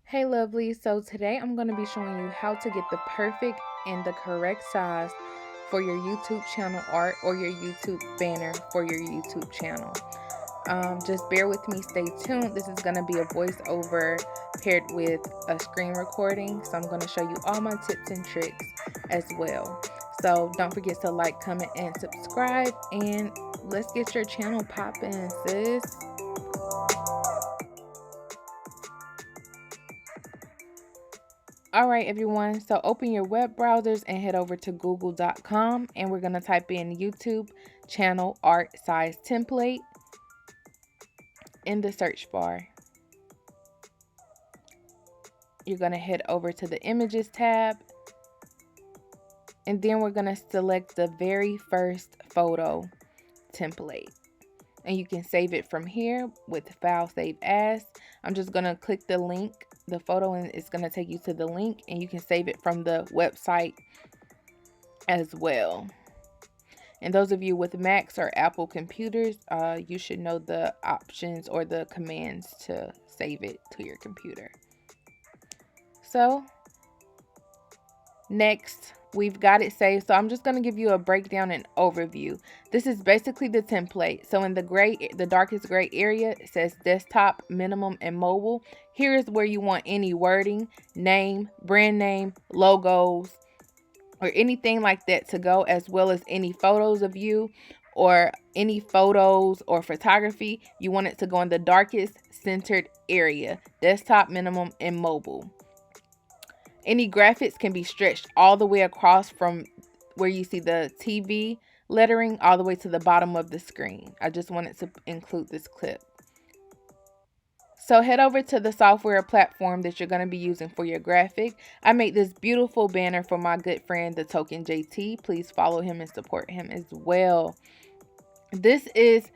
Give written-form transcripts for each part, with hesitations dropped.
Hey lovely, so today I'm going to be showing you how to get the perfect and the correct size for your YouTube channel art or your YouTube banner for your YouTube channel. Just bear with me, stay tuned. This is going to be a voiceover paired with a screen recording, so I'm going to show you all my tips and tricks as well. So don't forget to like, comment, and subscribe, and let's get your channel popping, sis. All right, everyone. So open your web browsers and head over to google.com, and we're going to type in YouTube channel art size template in the search bar. You're going to head over to the images tab, and then we're going to select the very first photo template. And you can save it from here with file save as. I'm just going to click the link, the photo, and it's going to take you to the link, and you can save it from the website as well. And those of you with Macs or Apple computers, you should know the options or the commands to save it to your computer. So next, we've got it saved. So I'm just going to give you a breakdown and overview. This is basically the template. So in the darkest gray area, it says desktop, minimum, and mobile. Here is where you want any wording, name, brand name, logos, or anything like that to go, as well as any photos of you or any photos or photography. You want it to go in the darkest centered area, desktop, minimum, and mobile. Any graphics can be stretched all the way across from where you see the TV lettering all the way to the bottom of the screen. I just wanted to include this clip. So head over to the software platform that you're going to be using for your graphic. I made this beautiful banner for my good friend, the Token JT. Please follow him and support him as well. This is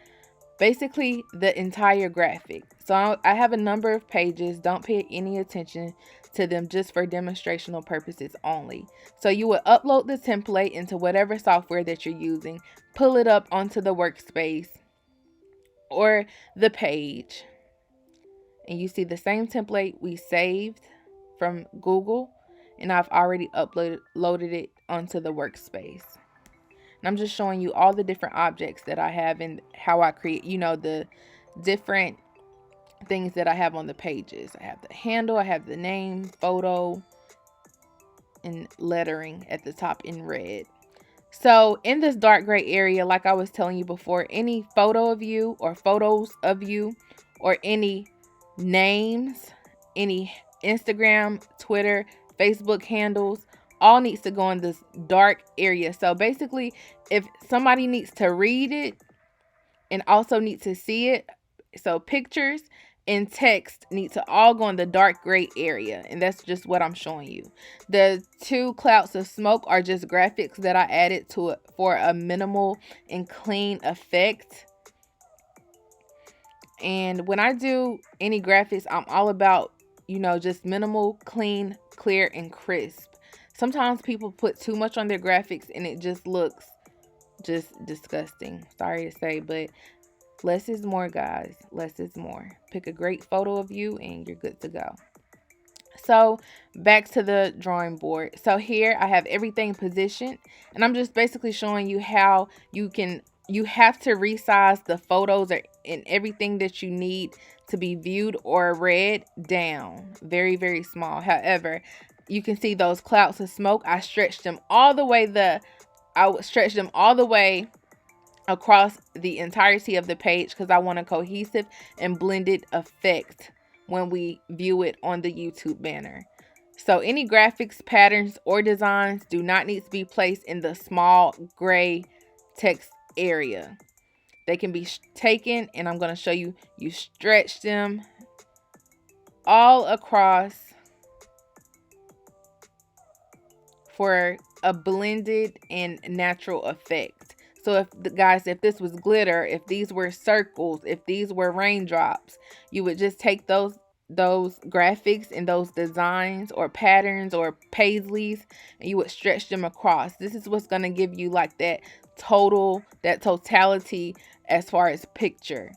basically the entire graphic. So I have a number of pages. Don't pay any attention to them, just for demonstrational purposes only. So you would upload the template into whatever software that you're using, pull it up onto the workspace or the page. And you see the same template we saved from Google, and I've already loaded it onto the workspace. And I'm just showing you all the different objects that I have and how I create, the different things that I have on the pages. I have the handle, I have the name, photo, and lettering at the top in red. So in this dark gray area, like I was telling you before, any photo of you or photos of you or any names, any Instagram, Twitter, Facebook handles, all needs to go in this dark area. So basically, if somebody needs to read it and also need to see it, so pictures and text need to all go in the dark gray area, and that's just what I'm showing you. The two clouds of smoke are just graphics that I added to it for a minimal and clean effect. And when I do any graphics, I'm all about, just minimal, clean, clear, and crisp. Sometimes people put too much on their graphics and it just looks just disgusting. Sorry to say, but less is more, guys. Less is more. Pick a great photo of you and you're good to go. So back to the drawing board. So here I have everything positioned, and I'm just basically showing you how you have to resize the photos and everything that you need to be viewed or read down very, very small. However, you can see those clouds of smoke. I stretched them all the way across the entirety of the page because I want a cohesive and blended effect when we view it on the YouTube banner. So any graphics, patterns, or designs do not need to be placed in the small gray text area. They can be taken, and I'm going to show you. You stretch them all across for a blended and natural effect. So if this was glitter, if these were circles, if these were raindrops, you would just take those graphics and those designs or patterns or paisleys, and you would stretch them across. This is what's going to give you like that totality as far as picture.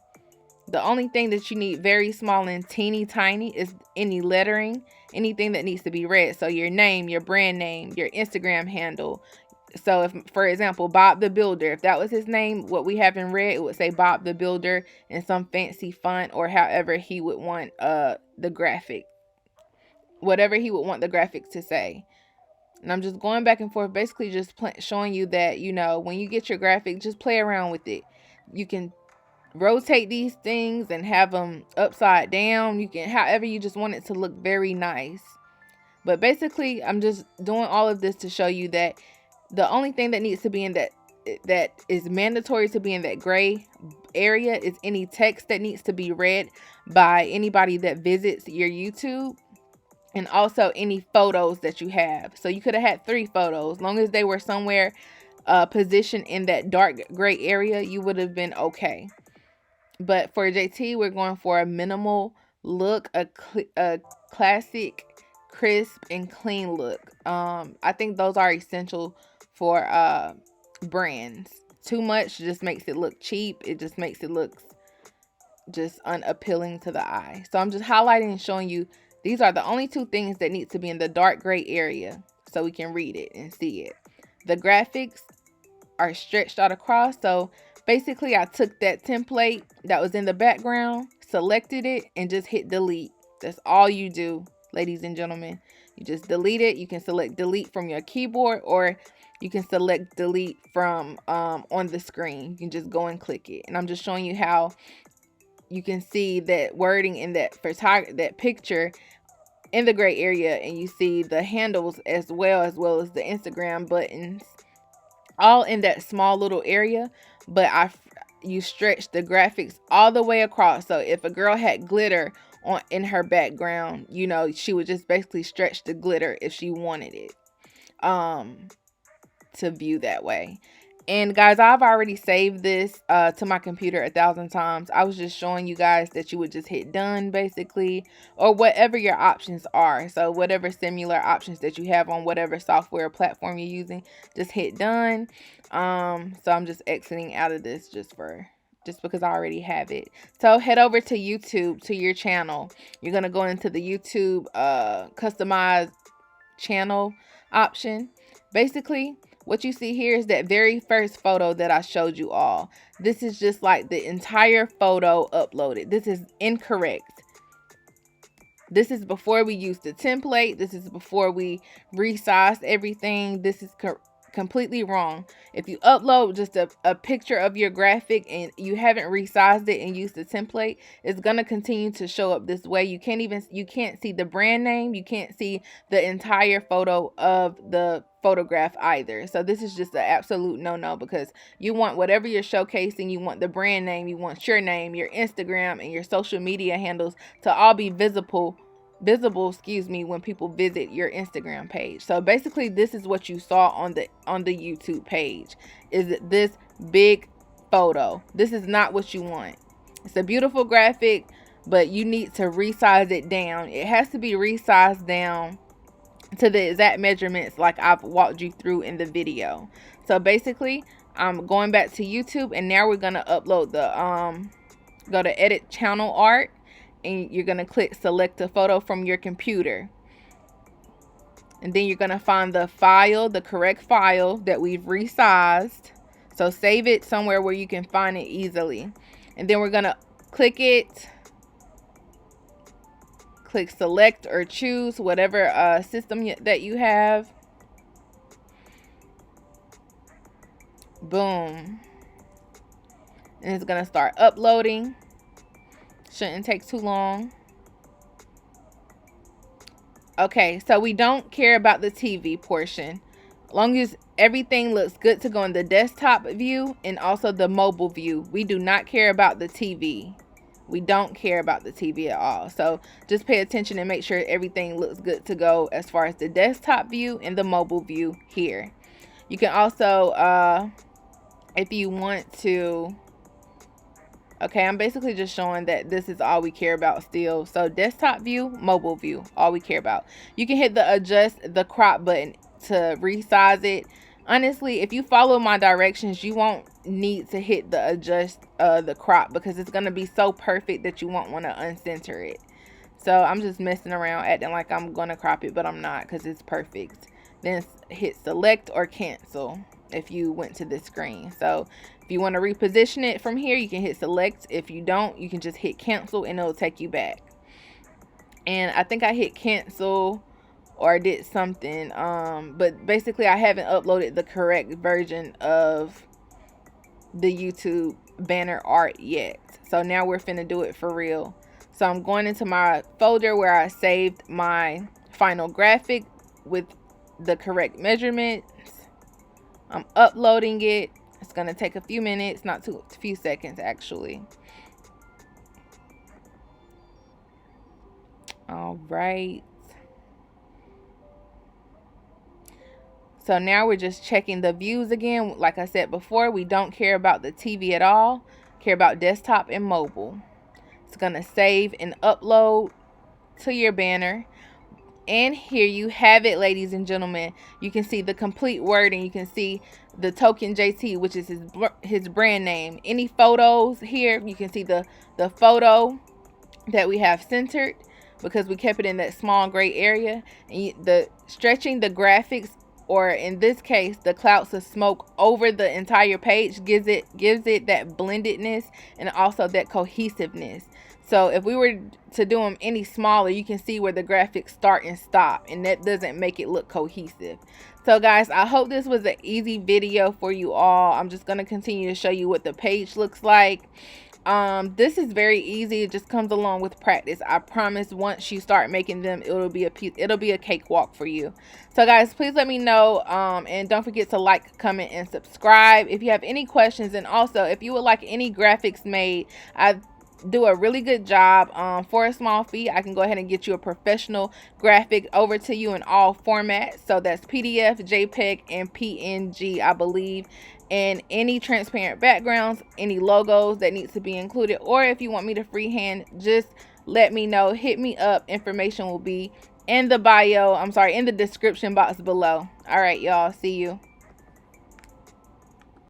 The only thing that you need very small and teeny tiny is any lettering, anything that needs to be read. So your name, your brand name, your Instagram handle. So if, for example, Bob the Builder, if that was his name, what we have in red, it would say Bob the Builder in some fancy font, or however he would want the graphic, whatever he would want the graphic to say. And I'm just going back and forth, basically just showing you that, you know, when you get your graphic, just play around with it. You can rotate these things and have them upside down. You can, however you just want it to look very nice. But basically, I'm just doing all of this to show you that the only thing that needs to be in that is mandatory to be in that gray area is any text that needs to be read by anybody that visits your YouTube, and also any photos that you have. So you could have had 3 photos. Long as they were somewhere positioned in that dark gray area, you would have been okay. But for JT, we're going for a minimal look, a classic, crisp, and clean look. I think those are essential for brands. Too much just makes it look cheap. It just makes it look just unappealing to the eye. So I'm just highlighting and showing you these are the only 2 things that need to be in the dark gray area so we can read it and see it. The graphics are stretched out across. So basically I took that template that was in the background, selected it, and just hit delete. That's all you do, ladies and gentlemen. You just delete it. You can select delete from your keyboard, or you can select delete from on the screen. You can just go and click it. And I'm just showing you how you can see that wording in that picture in the gray area, and you see the handles as well as the Instagram buttons, all in that small little area. But you stretch the graphics all the way across. So if a girl had glitter in her background, you know, she would just basically stretch the glitter if she wanted it to view that way. And guys, I've already saved this to my computer 1,000 times. I was just showing you guys that you would just hit done, basically, or whatever your options are. So whatever similar options that you have on whatever software platform you're using, just hit done. So I'm just exiting out of this just because I already have it. So head over to YouTube, to your channel. You're going to go into the YouTube customize channel option. Basically, what you see here is that very first photo that I showed you all. This is just like the entire photo uploaded. This is incorrect. This is before we used the template. This is before we resized everything. This is completely wrong. If you upload just a picture of your graphic and you haven't resized it and used the template, it's going to continue to show up this way. You can't see the brand name. You can't see the entire photo of the photograph either. So this is just an absolute no-no, because you want whatever you're showcasing, you want the brand name, you want your name, your Instagram, and your social media handles to all be visible, when people visit your Instagram page. So basically, this is what you saw on the YouTube page, is this big photo. This is not what you want. It's a beautiful graphic, but you need to resize it down. It has to be resized down to the exact measurements like I've walked you through in the video. So basically, I'm going back to YouTube, and now we're going to upload the go to edit channel art, and you're going to click select a photo from your computer. And then you're going to find the file, the correct file that we've resized. So save it somewhere where you can find it easily. And then we're going to click it. Click select or choose whatever system that you have. Boom. And it's going to start uploading. Shouldn't take too long. Okay, so we don't care about the TV portion. As long as everything looks good to go in the desktop view and also the mobile view. We do not care about the TV. We don't care about the TV at all. So just pay attention and make sure everything looks good to go as far as the desktop view and the mobile view here. You can also, if you want to, okay, I'm basically just showing that this is all we care about still. So desktop view, mobile view, all we care about. You can hit the adjust the crop button to resize it Honestly, if you follow my directions, you won't need to hit the adjust the crop, because it's going to be so perfect that you won't want to uncenter it. So I'm just messing around acting like I'm going to crop it, but I'm not, because it's perfect. Then hit select or cancel if you went to this screen. So if you want to reposition it from here, you can hit select. If you don't, you can just hit cancel and it'll take you back. And I think I hit cancel or I did something, but basically I haven't uploaded the correct version of the YouTube banner art yet. So now we're finna do it for real. So I'm going into my folder where I saved my final graphic with the correct measurements. I'm uploading it. It's gonna take a few minutes, not too a few seconds actually. All right. So now we're just checking the views again. Like I said before, we don't care about the TV at all. Care about desktop and mobile. It's going to save and upload to your banner. And here you have it, ladies and gentlemen. You can see the complete wording. You can see the token JT, which is his brand name. Any photos here, you can see the photo that we have centered, because we kept it in that small gray area. And the stretching the graphics, or in this case the clouds of smoke, over the entire page gives it that blendedness and also that cohesiveness. So if we were to do them any smaller, you can see where the graphics start and stop, and that doesn't make it look cohesive. So guys, I hope this was an easy video for you all. I'm just going to continue to show you what the page looks like. This is very easy. It just comes along with practice. I promise once you start making them, it'll be a cakewalk for you. So guys, please let me know, and don't forget to like, comment, and subscribe if you have any questions. And also, if you would like any graphics made, I do a really good job. For a small fee, I can go ahead and get you a professional graphic over to you in all formats. So that's PDF, JPEG, and PNG, I believe. And any transparent backgrounds, any logos that needs to be included, or if you want me to freehand, just let me know. Hit me up. Information will be in the bio. In the description box below. All right, y'all. See you.